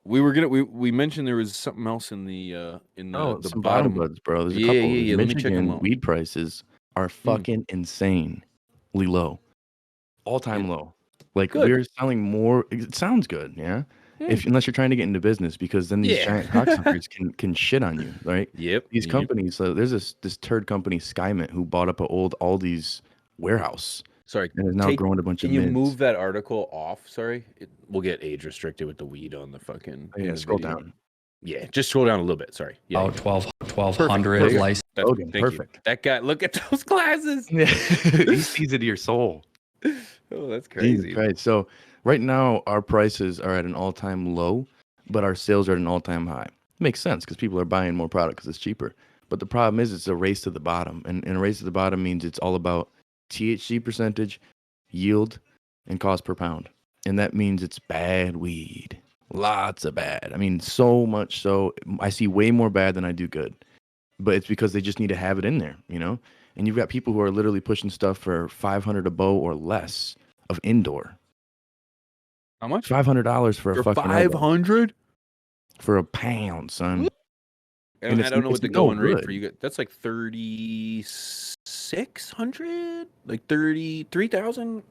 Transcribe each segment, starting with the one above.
we mentioned there was something else in Oh, the some bottom bottom. buds, bro. There's a Yeah, couple. yeah, There's yeah. Let me check them Michigan out. weed prices are Mm, fucking insanely low. All yeah, time low. Like good. we're selling more. It sounds good, yeah. Mm, If unless you're trying to get into business, because then these yeah. giant cocksuckers can shit on you, right? Yep. These Yep. companies. So there's this turd company, Skymint, who bought up an old Aldi's warehouse Sorry. and has now grown a bunch of Can you mids. move that article off? Sorry, we'll get age restricted with the weed on the fucking Oh, in yeah, the scroll video. down. Yeah, just scroll down a little bit. Sorry. Yeah, About yeah. 1,200 There you go. license. That's Logan, thank you. perfect. That guy. Look at those glasses. Yeah, he sees it to your soul. Oh, that's Jesus crazy. Christ. So right now our prices are at an all-time low, but our sales are at an all-time high. Makes sense because people are buying more product because it's cheaper. But the problem is it's a race to the bottom. And a race to the bottom means it's all about THC percentage, yield, and cost per pound. And that means it's bad weed. Lots of bad. I mean, so much so I see way more bad than I do good. But it's because they just need to have it in there, you know? And you've got people who are literally pushing stuff for 500 a bow or less of indoor. How much $500 for a for fucking 500? for a pound, son. And I don't know it's what the no going rate for good. you guys. That's like 3,600, like 33,000.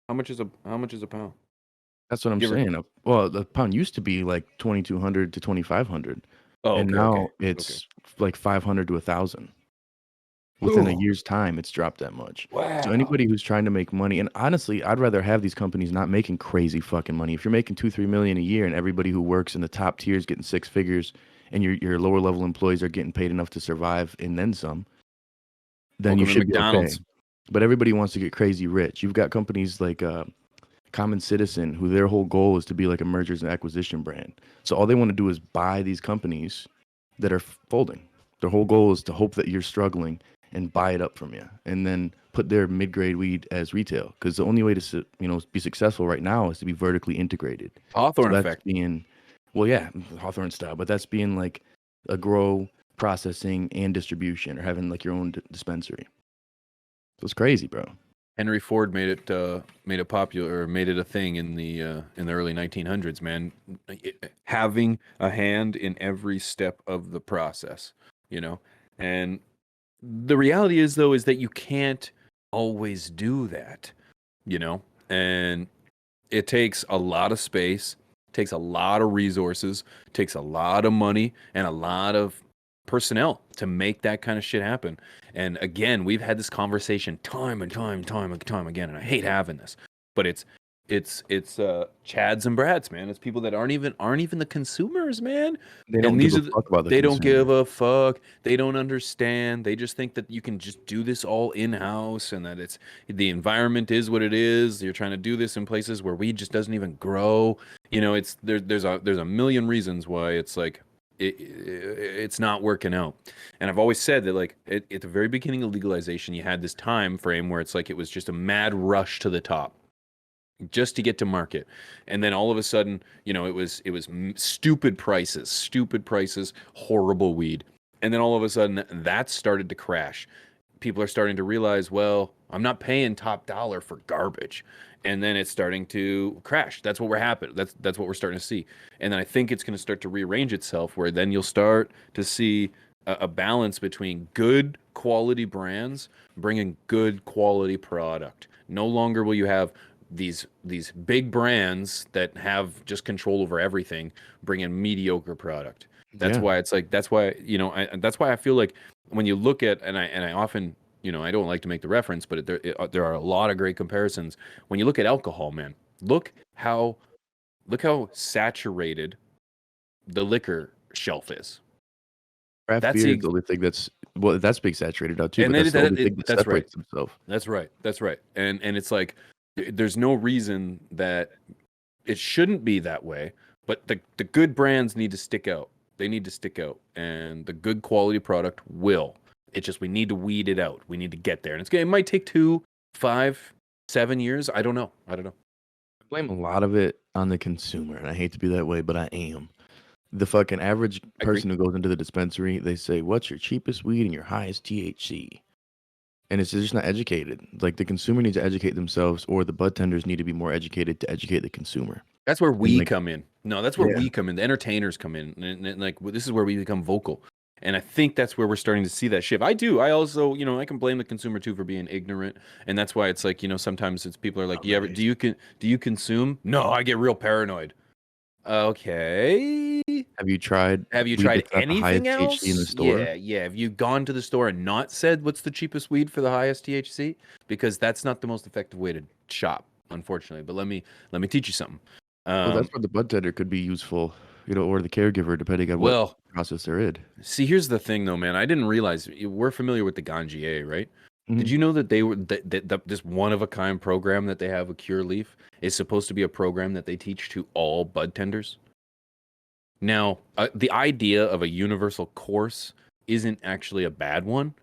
How much is a pound? That's what I'm Give or saying. Well, the pound used to be like 2,200 to 2,500, Oh, and okay, now okay, okay. it's like 500 to 1,000. Within a Ooh, year's time, it's dropped that much. So wow. anybody who's trying to make money, and honestly, I'd rather have these companies not making crazy fucking money. If you're making 2-3 million a year, and everybody who works in the top tiers getting six figures, and your lower level employees are getting paid enough to survive and then some, then you Welcome to should be okay. McDonald's. But everybody wants to get crazy rich. You've got companies like Common Citizen, who their whole goal is to be like a mergers and acquisition brand. So all they want to do is buy these companies that are folding. Their whole goal is to hope that you're struggling and buy it up from you, and then put their mid-grade weed as retail. Because the only way to be successful right now is to be vertically integrated. So Hawthorne that's effect. being, well, yeah, Hawthorne style, but that's being like a grow, processing, and distribution, or having like your own dispensary. So it's crazy, bro. Henry Ford made it popular, or made it a thing in the early 1900s. Man, having a hand in every step of the process, you know. And the reality is, though, is that you can't always do that, you know. And it takes a lot of space, takes a lot of resources, takes a lot of money, and a lot of personnel to make that kind of shit happen. And again, we've had this conversation time and time again, and I hate having this, but it's Chads and Brads, man. It's people that aren't even the consumers, man. They don't And give these a are fuck about the they don't consumer. give a fuck. They don't understand. They just think that you can just do this all in house, and that it's the environment is what it is. You're trying to do this in places where weed just doesn't even grow. You know, there's a million reasons why it's like it's not working out. And I've always said that, like, at the very beginning of legalization, you had this time frame where it's like it was just a mad rush to the top just to get to market. And then all of a sudden, you know, it was stupid prices, horrible weed. And then all of a sudden that started to crash. People are starting to realize, well, I'm not paying top dollar for garbage. And then it's starting to crash. That's what we're happening. That's what we're starting to see. And then I think it's going to start to rearrange itself, where then you'll start to see a balance between good quality brands bringing good quality product. No longer will you have these big brands that have just control over everything bring in mediocre product. That's Yeah. why it's like, that's why, you know, that's why I feel like when you look at, and I often, you know, I don't like to make the reference, but there are a lot of great comparisons. When you look at alcohol, man, look how saturated the liquor shelf is. Craft That's beer the is the only thing that's big saturated out too, and but then that's the only thing that that's right. separates themselves. That's right. That's right. And it's like there's no reason that it shouldn't be that way, but the good brands need to stick out. They need to stick out, and the good quality product will. It's just we need to weed it out. We need to get there, and it might take 2, 5, 7 years. I don't know. I don't know. I blame a lot of it on the consumer, and I hate to be that way, but I am. The fucking average I agree. person who goes into the dispensary, they say, "What's your cheapest weed and your highest THC?" And it's just not educated. Like the consumer needs to educate themselves, or the bud tenders need to be more educated to educate the consumer. That's where And we like, come in. No, that's where yeah, we come in. The entertainers come in, and like this is where we become vocal. And I think that's where we're starting to see that shift. I do. I also, I can blame the consumer too for being ignorant, and that's why it's like, sometimes it's people are like, not "Yeah, really. do you consume?" No, I get real paranoid. Okay. Have you tried Have you weed tried that's got the highest anything THC in the else? store? Yeah, yeah. Have you gone to the store and not said what's the cheapest weed for the highest THC? Because that's not the most effective way to shop, unfortunately. But let me teach you something. Well, that's Um, where the bud tender could be useful, or the caregiver, depending on what well, process they're in. see, here's the thing, though, man. I didn't realize we're familiar with the Ganjier, right? Did Mhm. you know that they were this one of a kind program that they have with Cure Leaf is supposed to be a program that they teach to all bud tenders? Now, the idea of a universal course isn't actually a bad one,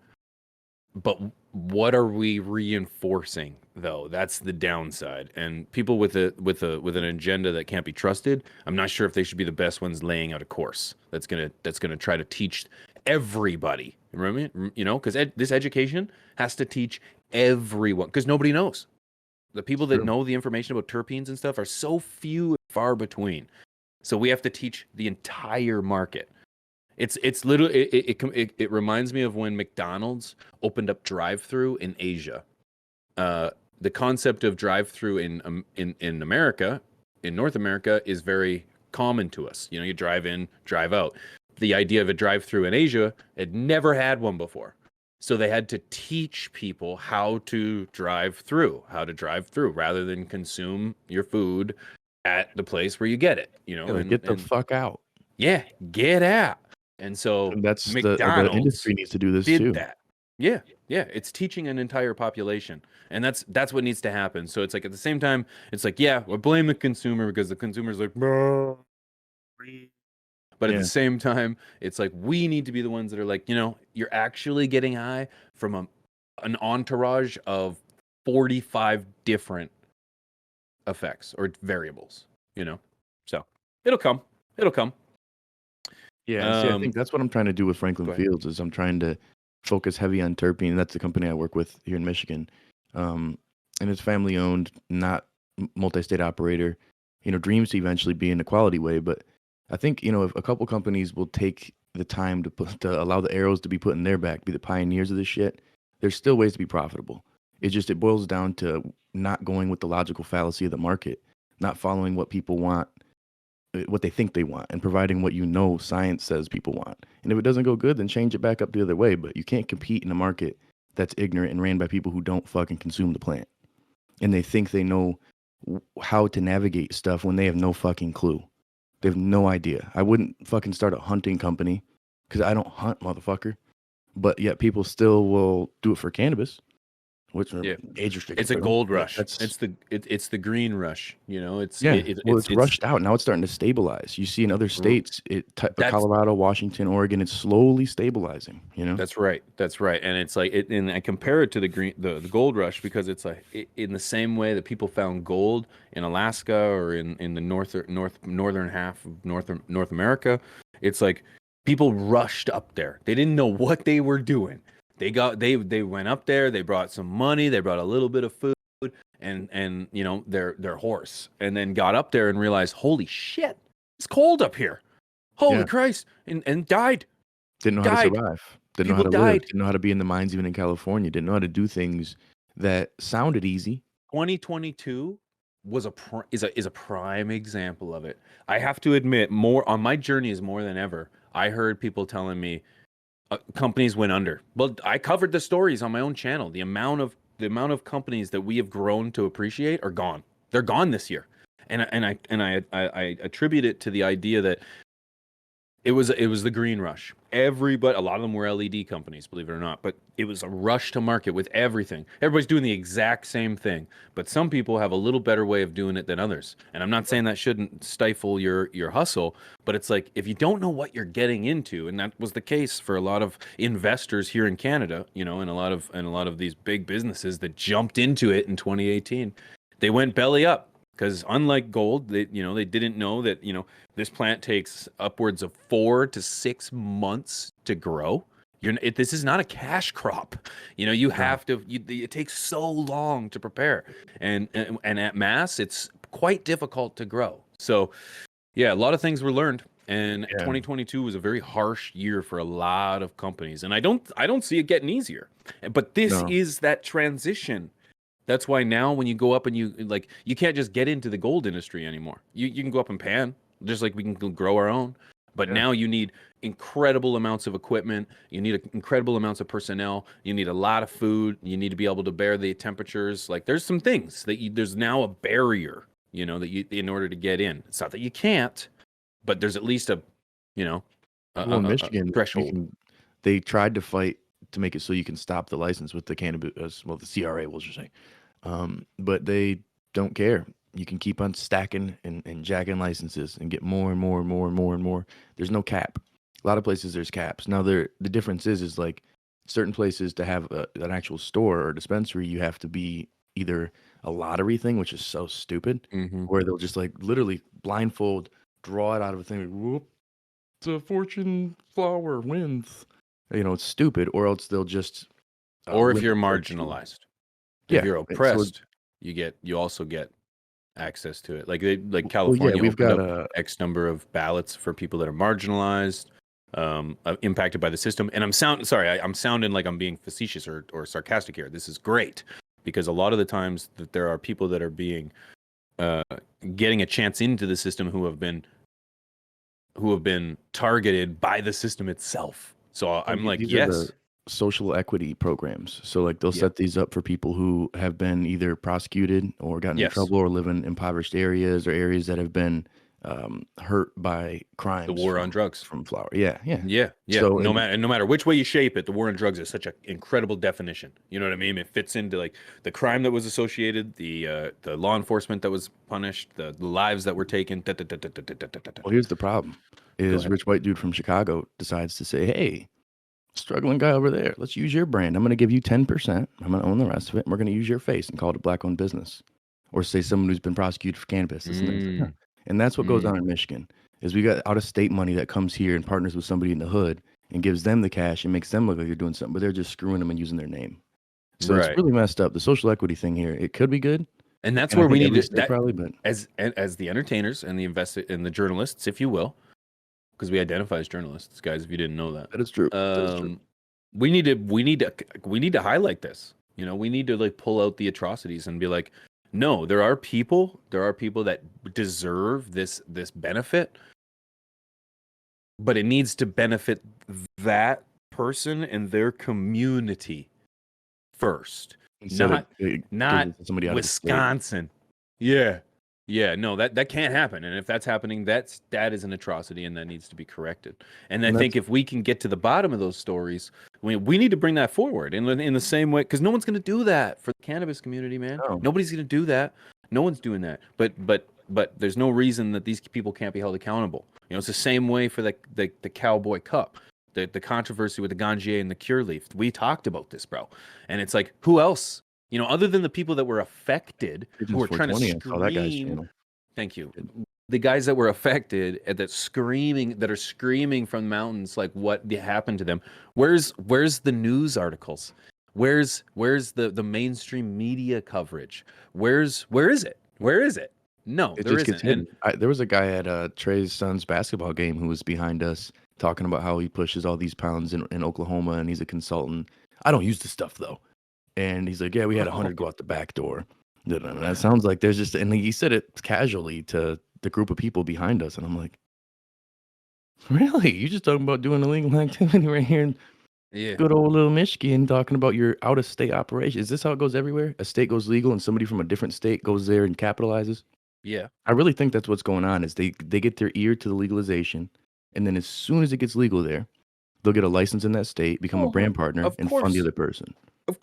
but what are we reinforcing though? That's the downside. And people with an agenda that can't be trusted, I'm not sure if they should be the best ones laying out a course that's gonna try to teach everybody. Remember me? Because this education has to teach everyone because nobody knows. The It's people that true. know the information about terpenes and stuff are so few and far between. So we have to teach the entire market. It's literally it reminds me of when McDonald's opened up drive-through in Asia. Uh, the concept of drive-through in America, in North America, is very common to us. You drive in, drive out. The idea of a drive-through in Asia had never had one before. So they had to teach people how to drive through rather than consume your food at the place where you get it, Yeah, like, and get the fuck out. yeah, get out. And so And that's the McDonald's industry needs to do this did too. that. Yeah, yeah, it's teaching an entire population, and that's what needs to happen. So it's like at the same time, it's like yeah, we blame the consumer because the consumer's like, "Bro." But at the Yeah. same time, it's like we need to be the ones that are like, you're actually getting high from an entourage of 45 different effects or variables, you know. So it'll come, it'll come. Yeah, and see, I Um, think that's what I'm trying to do with Franklin Go ahead. Fields is I'm trying to focus heavy on terpene. That's the company I work with here in Michigan. Um, and it's family owned, not multi-state operator. Dreams to eventually be in a quality way, but I think, if a couple companies will take the time to allow the arrows to be put in their back, be the pioneers of this shit, there's still ways to be profitable. It boils down to not going with the logical fallacy of the market, not following what people want, what they think they want, and providing what science says people want. And if it doesn't go good, then change it back up the other way. But you can't compete in a market that's ignorant and ran by people who don't fucking consume the plant. And they think they know how to navigate stuff when they have no fucking clue. They have no idea. I wouldn't fucking start a hunting company because I don't hunt, motherfucker. But yet people still will do it for cannabis, which are Yeah. age restricted. It's a But gold like rush. that's It's the green rush. It's Yeah, it, it well, it's it's it's rushed out. Now it's starting to stabilize. You see in other r- states, that's Colorado, Washington, Oregon, it's slowly stabilizing, you know? that's right. That's right. And it's like and I compare it to the gold rush because it's like in the same way that people found gold in Alaska or in the northern half of North America, it's like people rushed up there. They didn't know what they were doing. They went up there, they brought some money, they brought a little bit of food and their horse and then got up there and realized holy shit, it's cold up here, holy Yeah, Christ, and didn't know how to died, survive, didn't know how people to live, died. didn't know how to be in the mines even in California, didn't know how to do things that sounded easy. 2022 is a prime example of it. I have to admit, more on my journey is more than ever. I heard people telling me companies went under. Well, I covered the stories on my own channel. The amount of companies that we have grown to appreciate are gone. They're gone this year, and I attribute it to the idea that it was the green rush. Everybody, a lot of them were LED companies, believe it or not, but it was a rush to market with everything. Everybody's doing the exact same thing, but some people have a little better way of doing it than others. And I'm not saying that shouldn't stifle your hustle, but it's like if you don't know what you're getting into, and that was the case for a lot of investors here in Canada, and a lot of these big businesses that jumped into it in 2018, they went belly up because unlike gold, they didn't know that this plant takes upwards of 4 to 6 months to grow. This is not a cash crop. You No. have to. It takes so long to prepare, and at mass, it's quite difficult to grow. So yeah, a lot of things were learned, and Yeah. 2022 was a very harsh year for a lot of companies, and I don't see it getting easier. But this No. is that transition. That's why now when you go up and you can't just get into the gold industry anymore. You can go up and pan, just like we can grow our own. But Yeah. now you need incredible amounts of equipment. You need incredible amounts of personnel. You need a lot of food. You need to be able to bear the temperatures. Like there's some things there's now a barrier, that you in order to get in. It's not that you can't, but there's at least a, you know, Well, in a Michigan, you threshold. can. They tried to fight to make it so you can stop the license with the cannabis. Well, the CRA, we'll just say. But they don't care. You can keep on stacking and jacking licenses and get more and more and more and more and more. There's no cap. A lot of places there's caps. Now the difference is like certain places to have an actual store or dispensary, you have to be either a lottery thing, which is so stupid, Hmm. where they'll just like literally blindfold, draw it out of a thing. Whoop, it's a fortune flower wins. It's stupid, or else they'll just Or if limit you're it to marginalized, if yeah. you're So oppressed, you also get access to it. Like well, yeah, California we've opened got up a X number of ballots for people that are marginalized, impacted by the system. And I'm sounding like I'm being facetious or sarcastic here. This is great because a lot of the times that there are people that are being uh, getting a chance into the system who have been targeted by the system itself. So well, I'm like, these are the yes, social equity programs. So like they'll yeah, set these up for people who have been either prosecuted or gotten in yes, trouble or live in impoverished areas or areas that have been hurt by the crimes war on drugs. from flower. Yeah, yeah. Yeah, yeah. So No and matter no matter which way you shape it, the war on drugs is such an incredible definition. You know what I mean? It fits into like the crime that was associated, the law enforcement that was punished, the lives that were taken. Da, da, da, da, da, da, da, da, da, well, da. here's the problem: Go is ahead. rich white dude from Chicago decides to say, "Hey, struggling guy over there, let's use your brand. I'm going to give you 10%. I'm going to own the rest of it. And we're going to use your face and call it a black owned business." Or say someone who's been prosecuted for cannabis, this and that. It's like, huh. Mm, And that's what goes mm. on in Michigan is we got out of state money that comes here and partners with somebody in the hood and gives them the cash and makes them look like they're doing something, but they're just screwing them and using their name. So it's Right. really messed up. The social equity thing here, it could be good. And that's And I where we think need every to state that probably, but as the entertainers and the journalists, if you will, because we identify as journalists, guys. If you didn't know that, that is true. That is true. um, we need to highlight this. We need to like pull out the atrocities and be like, no, there are people that deserve this benefit, but it needs to benefit that person and their community first, Instead of not giving not it to somebody out of the state. Wisconsin. Yeah. Yeah, no, that can't happen. And if that's happening, that is an atrocity and that needs to be corrected. And I And think that's if we can get to the bottom of those stories, we need to bring that forward in the same way because no one's going to do that for the cannabis community, man. no. Nobody's going to do that. No one's doing that. But there's no reason that these people can't be held accountable. It's the same way for the Cowboy Cup. The controversy with the Ganjier and the Cure Leaf. We talked about this, bro. And it's like, who else? Other than the people that were affected, who Pigeons were trying to 420, I saw that guy's scream. channel. Thank you. The guys that were affected and that are screaming from the mountains like what happened to them. Where's the news articles? Where's the mainstream media coverage? Where is it? Where is it? No, It there just gets isn't. And hidden. There was a guy at Trey's son's basketball game who was behind us talking about how he pushes all these pounds in Oklahoma and he's a consultant. I don't use the stuff though. And he's like, yeah, we had 100 go out the back door. And that sounds like there's just, and he said it casually to the group of people behind us. And I'm like, really? You just talking about doing illegal activity right here in yeah, good old little Michigan, talking about your out of state operation. Is this how it goes everywhere? A state goes legal and somebody from a different state goes there and capitalizes? yeah. I really think that's what's going on is they get their ear to the legalization, and then as soon as it gets legal there, they'll get a license in that state, become a Oh, brand partner, of and fund the course, other person. of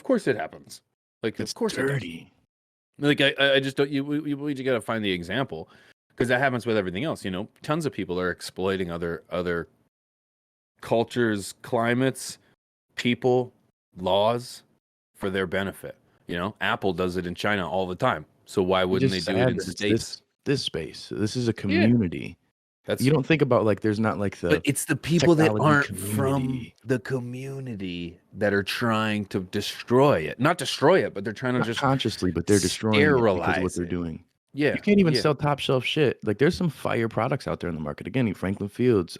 course it happens. Like, of It's course it does. dirty. Like I just don't. We just got to find the example because that happens with everything else. Tons of people are exploiting other cultures, climates, people, laws for their benefit. Apple does it in China all the time. So why It's wouldn't they just do it sad in that it's states? this space. This is a Yeah, community. You that's. don't think about like there's not like But the it's the people that technology aren't from community. the community that are trying to destroy it. Not destroy it, but they're trying to Not just consciously, but they're destroying it because of what sterilize they're it. doing. Yeah, You can't even yeah. sell top shelf shit. Like there's some fire products out there in the market. Again, Franklin Fields,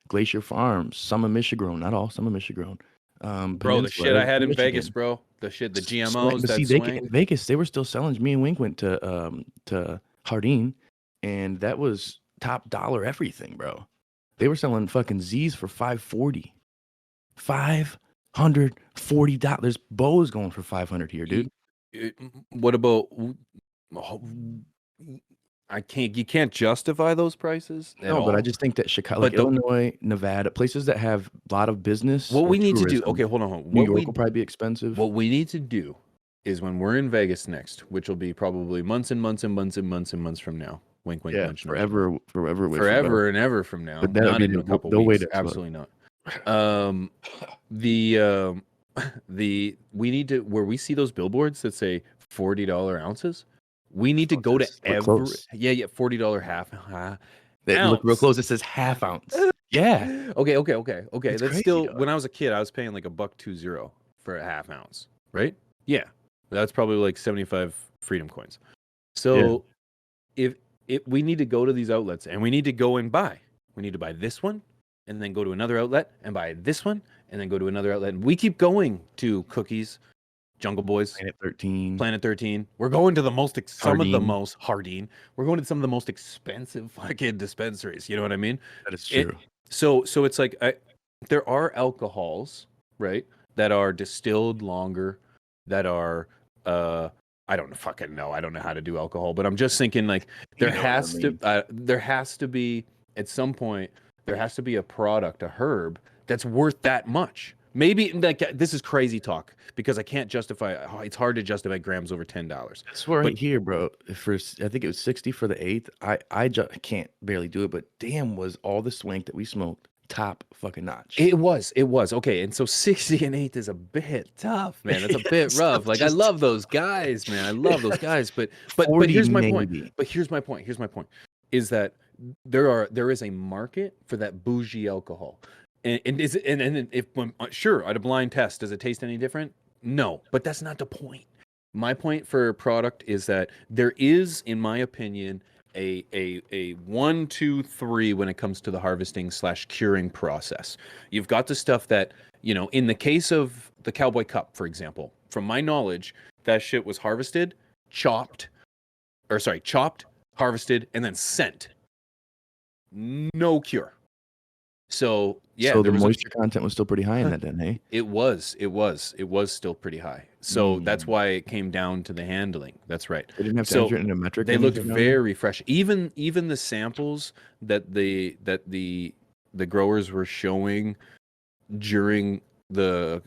Glacier Farms, some of Michigan, not all, some of Michigan, Bro, the Peninsula, shit I everything had from in Vegas, Michigan. bro. The Swing, GMOs, but see, that they swing. in Vegas, they were still selling. Me and Wink went to Hardin, and that was top dollar everything, bro. They were selling fucking Z's for 540. $540. There's bows going for 500 here, dude. What about oh, I can't you can't justify those prices at No, but I all. just think that Chicago, like But the Illinois, Nevada, places that have a lot of business what or we need to do, tourism. okay, hold on. New York will probably be expensive. What we need to do is when we're in Vegas next, which will be probably months and months and months and months and months from now. Wink, wink, Yeah, nudge, nudge. forever away from better. Forever and ever from now. But that would Not be in a couple they'll wait weeks. explode. Absolutely not. Um, the we need to where we see those billboards that say $40 ounces. We need to go to Look every close. $40 half They look real ounce. close. It says half ounce. Yeah, Okay. it's That's crazy, still dog. when I was a kid, I was paying like $1.20 for a half ounce, right? Yeah, that's probably like 75 freedom coins. Yeah, So if we need to go to these outlets and we need to go and buy, we need to buy this one and then go to another outlet and buy this one and then go to another outlet. And we keep going to Cookies, Jungle Boys, Planet 13, Planet 13. We're going to the most, some of the Hardin. most, Hardin. We're going to some of the most expensive fucking dispensaries. You know what I mean? That is It, true. so it's like, there are alcohols, right, that are distilled longer, that are, I don't fucking know. I don't know how to do alcohol, but I'm just thinking like You know what I mean. there has to be at some point there has to be a product, a herb that's worth that much. Maybe like this is crazy talk because I can't justify. It's hard to justify grams over $10. That's right But here, bro. I think it was 60 for the eighth. I can't barely do it, but damn, was all the swank that we smoked top fucking notch. it was okay. And so 60 and 8 is a bit tough, man. That's a bit So rough. Like I just love those guys, man. I love those guys. But 40 here's my point. maybe. Here's my point. Is that there is a market for that bougie alcohol. And is it, and if sure at a blind test does it taste any different? No, but that's not the point. My point for a product is that there is, in my opinion, a 1, 2, 3 when it comes to the harvesting slash curing process. You've got the stuff that, in the case of the Cowboy Cup, for example, from my knowledge, that shit was harvested, chopped, chopped, harvested, and then sent. No cure. So yeah, So the there was a moisture content was still pretty high in that then, hey? it was still pretty high. So that's Mm. why it came down to the handling. That's right. They didn't have to So enter it in a metric they then you looked said down there? very fresh. Even the samples that the growers were showing during the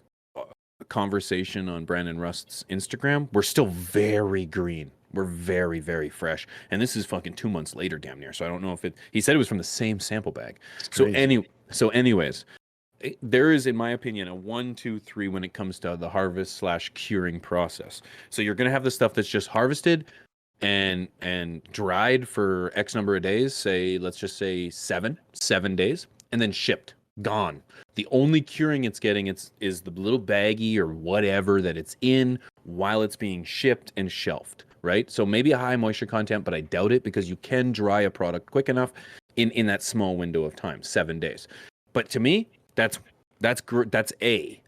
conversation on Brandon Rust's Instagram were still very green. We're very, very fresh. And this is fucking 2 months later, damn near. So I don't know if he said it was from the same sample bag. It's So crazy. anyways, there is, in my opinion, a 1, 2, 3 when it comes to the harvest slash curing process. So you're gonna have the stuff that's just harvested and dried for X number of days, say let's just say 7 days, and then shipped, gone. The only curing it's getting is the little baggie or whatever that it's in while it's being shipped and shelved, right? So maybe a high moisture content, but I doubt it because you can dry a product quick enough in that small window of time, 7 days. But to me, that's A.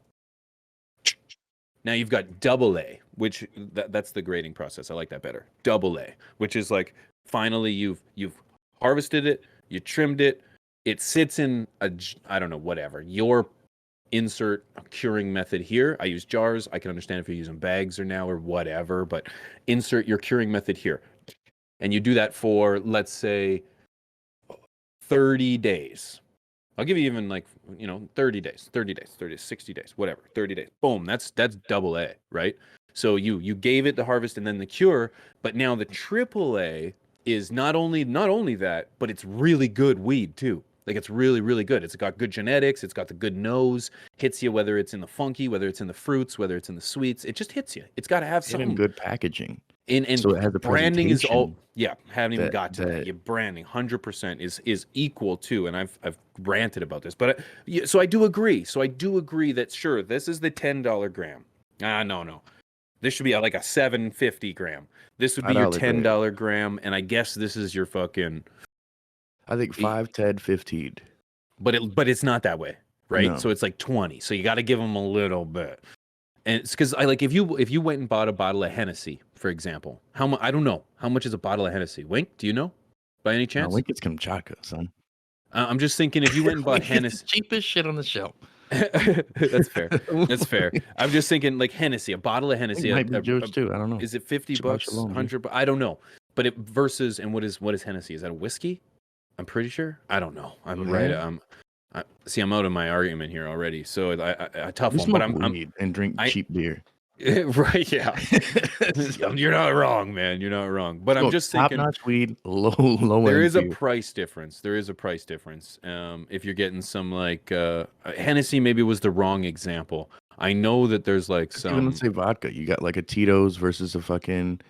Now you've got double A, which that's the grading process. I like that better. Double A, which is like finally you've harvested it, you trimmed it, it sits in I don't know, whatever your insert curing method here. I use jars. I can understand if you're using bags or now or whatever, but insert your curing method here, and you do that for let's say 30 days. I'll give you even like 30 days, 30 days, 30, 60 days, whatever, 30 days. Boom, that's double A, right? So you gave it the harvest and then the cure, but now the triple A is not only that, but it's really good weed too. Like it's really really good. It's got good genetics. It's got the good nose. Hits you whether it's in the funky, whether it's in the fruits, whether it's in the sweets. It just hits you. It's got to have And in something. good packaging. And So it has a branding is all, presentation yeah, haven't even got to that. that Your branding 100% is equal to, and I've ranted about this, but yeah, so I do agree. So I do agree that sure, this is the $10 gram. No. This should be like a 750 gram. This would be your $5 grade. $10 gram, and I guess this is your fucking. I think 5, 10, 15. But it's not that way, right? No. So it's like 20. So you got to give them a little bit. And it's because I like if you went and bought a bottle of Hennessy, for example, how much? I don't know how much is a bottle of Hennessy. Wink, do you know, by any No, chance? Link gets Kamchatka, son. I'm just thinking if you went and bought Link gets the Hennessy, cheapest shit on the shelf. that's fair. That's fair. I'm just thinking like Hennessy, a bottle of It Hennessy. might be Jewish too. I don't know. Is it 50 Shabbat bucks, shalom, dude. 100? I don't know. But it versus and what is Hennessy? Is that a whiskey? I'm pretty sure. I don't know. I'm right. Yeah. See, I'm out of my argument here already. So a tough You one. But smoke I'm weed and drink I- cheap beer. right. Yeah. You're not wrong, man. You're not wrong. But I'm just thinking top-notch weed, low there end is a beer. price difference. There is a price difference. If you're getting some like Hennessy, maybe was the wrong example. I know that there's like Even some let's say vodka. You got like a Tito's versus a fucking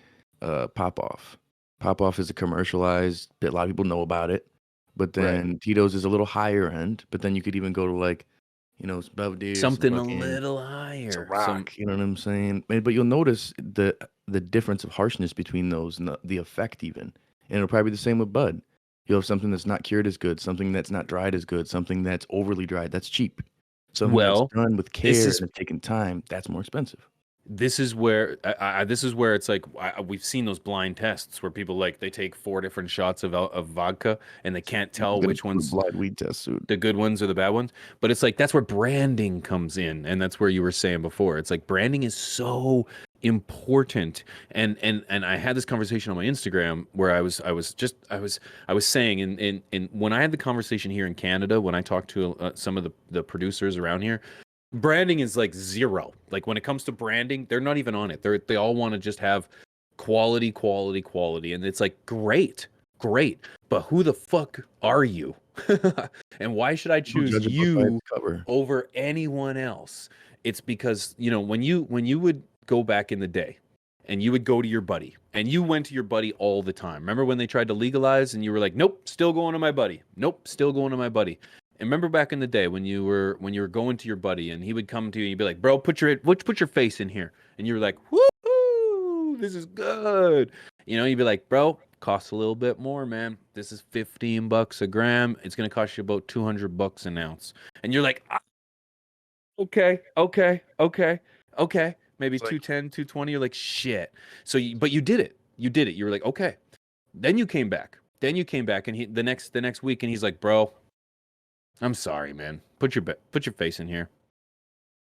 Pop Off. Pop Off is a commercialized. A lot of people know about it, but then Tito's is a little higher end. But then you could even go to like, Belvedere, something a fucking little higher. Ciroc, you know what I'm saying? But you'll notice the difference of harshness between those and the effect even. And it'll probably be the same with bud. You'll have something that's not cured as good, something that's not dried as good, something that's overly dried, that's cheap. Something that's Well, done with this care is and taken time, that's more expensive. this is where this is where it's like we've seen those blind tests where people like they take 4 different shots of vodka and they can't tell which ones Blind weed test suit. the good ones or the bad ones. But it's like that's where branding comes in, and that's where you were saying before. It's like branding is so important. And I had this conversation on my Instagram where I was saying in when I had the conversation here in Canada when I talked to some of the producers around here. Branding is like zero. Like when it comes to branding, they're not even on it. They all want to just have quality, quality, quality, and it's like great, great. But who the fuck are you? And why should I People choose judge a book by you its cover. over anyone else? It's because when you would go back in the day and you would go to your buddy and you went to your buddy all the time. Remember when they tried to legalize and you were like, nope, still going to my buddy. Nope, still going to my buddy. And remember back in the day when you were going to your buddy and he would come to you and you'd be like, bro, put your face in here. And you were like, woo, this is good. You'd be like, bro, costs a little bit more, man. This is $15 a gram. It's gonna cost you about $200 an ounce. And you're like, okay. Maybe It's like- 210, 220. You're like, shit. So but you did it. You did it. You were like, okay. Then you came back. And the next week and he's like, bro, I'm sorry, man. Put your face in here.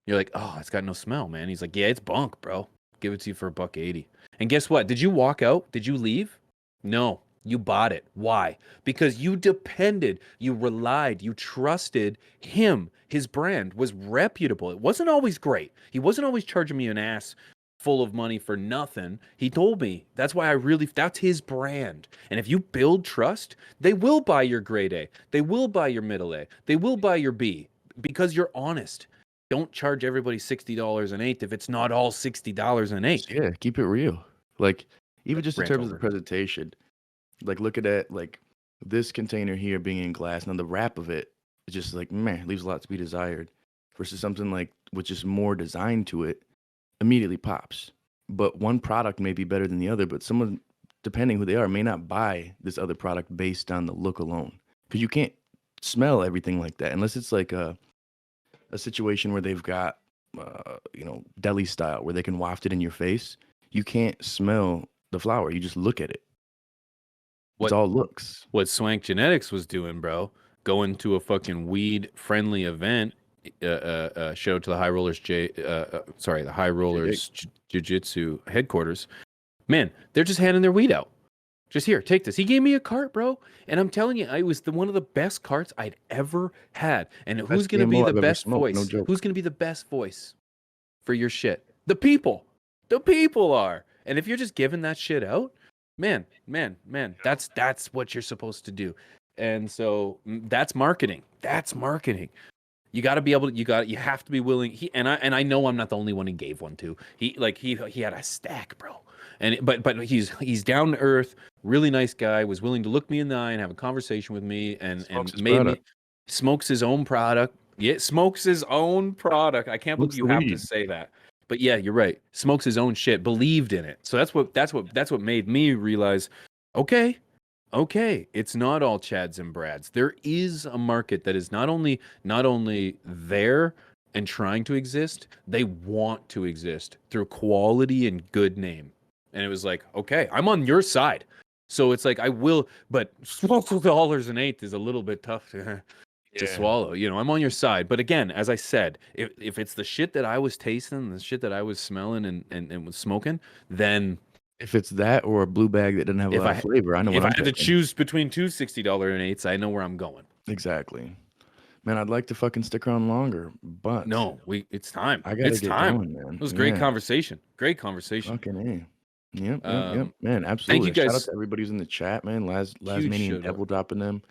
You're like, oh, it's got no smell, man. He's like, yeah, it's bunk, bro. Give it to you for $1.80. And guess what? Did you walk out? Did you leave? No, you bought it. Why? Because you depended, you relied, you trusted him. His brand was reputable. It wasn't always great. He wasn't always charging me an ass full of money for nothing. He told me that's his brand. And if you build trust, they will buy your grade A. They will buy your middle A. They will buy your B because you're honest. Don't charge everybody $60 an eighth if it's not all $60 an eighth. Yeah, keep it real. Like, even just in Rant terms of the over. presentation, like look at that, like this container here being in glass. Now the wrap of it is just like, man, leaves a lot to be desired. Versus something like with just more design to it, immediately pops. But one product may be better than the other, but someone, depending who they are, may not buy this other product based on the look alone. Because you can't smell everything like that unless it's like a situation where they've got, deli style, where they can waft it in your face. You can't smell the flower. You just look at it. It's all looks. What Swank Genetics was doing, bro, going to a fucking weed friendly event, show to the High Rollers the High Rollers Jiu-Jitsu headquarters. Man, they're just handing their weed out. Just here, take this. He gave me a cart, bro, and I'm telling you, it was one of the best carts I'd ever had. And who's gonna be the best voice? No joke. Who's gonna be the best voice for your shit? The people. The people are. And if you're just giving that shit out, man, that's what you're supposed to do. And so that's marketing. That's marketing. You got to be able to, you have to be willing. I know I'm not the only one he gave one to. He had a stack, bro. But he's down to earth, really nice guy, was willing to look me in the eye and have a conversation with me and smokes his own product. Yeah, smokes his own product. I can't believe you have to say that. But yeah, you're right. Smokes his own shit, believed in it. So that's what made me realize, okay, okay, it's not all Chads and Brads. There is a market that is not only there and trying to exist, they want to exist through quality and good name. And it was like, okay, I'm on your side. So it's like I will, but $12 an eighth is a little bit tough to Yeah. swallow. I'm on your side. But again, as I said, if it's the shit that I was tasting, the shit that I was smelling and was smoking, then If it's that or a blue bag that doesn't have a if lot of I flavor, I know what if I I'm had to picking. choose between two $60 and eights, I know where I'm going. Exactly. Man, I'd like to fucking stick around longer, but No, it's time. I gotta It's get time. going, man. It was great Yeah. conversation. Great conversation. Fucking A. Yep. Um, Man, thank you absolutely. Shout out guys. to everybody who's in the chat, man. Huge Lasmanian shout out. Devil dropping them.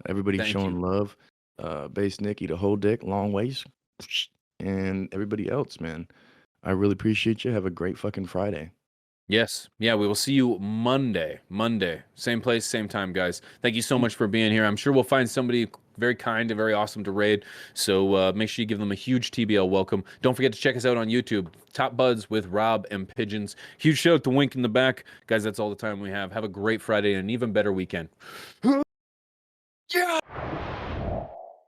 Everybody Thank you. showing love. Base Nikki, the whole dick, long waist. And everybody else, man. I really appreciate you. Have a great fucking Friday. Yes. Yeah, we will see you Monday. Monday. Same place, same time, guys. Thank you so much for being here. I'm sure we'll find somebody very kind and very awesome to raid. So make sure you give them a huge TBL welcome. Don't forget to check us out on YouTube. Top Buds with Rob and Pigeons. Huge shout out to Wink in the back. Guys, that's all the time we have. Have a great Friday and an even better weekend. Yeah!